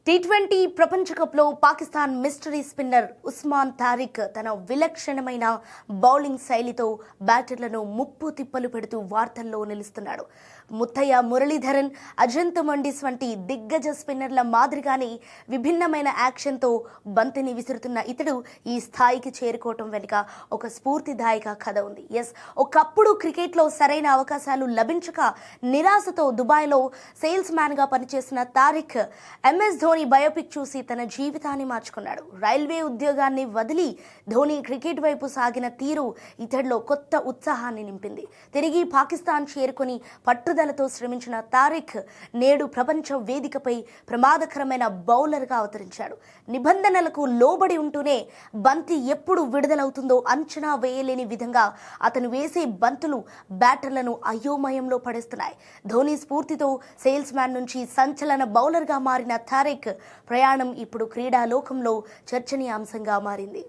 T20 ప్రపంచ కప్లో Pakistan mystery spinner Osman Tariq తన విలక్షణమైన బౌలింగ్ శైలితో బ్యాటర్లను ముప్పు తిప్పలు పెడుతూ వార్తల్లో నిలుస్తున్నాడు. ముత్తయ్య మురళీధరన్, అజంత్ మండిస్ వంటి దిగ్గజ స్పిన్నర్ల మాదిరిగానే విభిన్నమైన యాక్షన్తో బంతిని విసురుతున్న ఇతడు ఈ స్థాయికి చేరుకోవటం వెనుక ఒక స్ఫూర్తిదాయక కథ ఉంది. ఒకప్పుడు క్రికెట్లో సరైన అవకాశాలు లభించక నిరాశతో దుబాయ్లో సేల్స్ మ్యాన్గా పనిచేసిన తారిక్ MS ధోని బయోపిక్ చూసి తన జీవితాన్ని మార్చుకున్నాడు. రైల్వే ఉద్యోగాన్ని వదిలి ధోని క్రికెట్ వైపు సాగిన తీరు ఇతడిలో కొత్త ఉత్సాహాన్ని నింపింది. తిరిగి పాకిస్తాన్ చేరుకొని పట్టుదలతో శ్రమించిన తారిక్ నేడు ప్రపంచ వేదికపై ప్రమాదకరమైన బౌలర్గా అవతరించాడు. నిబంధనలకు లోబడి ఉంటూనే బంతి ఎప్పుడు విడుదలవుతుందో అంచనా వేయలేని విధంగా అతను వేసే బంతులు బ్యాటర్లను అయోమయంలో పడేస్తున్నాయి. ధోని స్ఫూర్తితో సేల్స్ మ్యాన్ నుంచి సంచలన బౌలర్గా మారిన తారిక్ ప్రయాణం ఇప్పుడు క్రీడా లోకంలో చర్చనీయాంశంగా మారింది.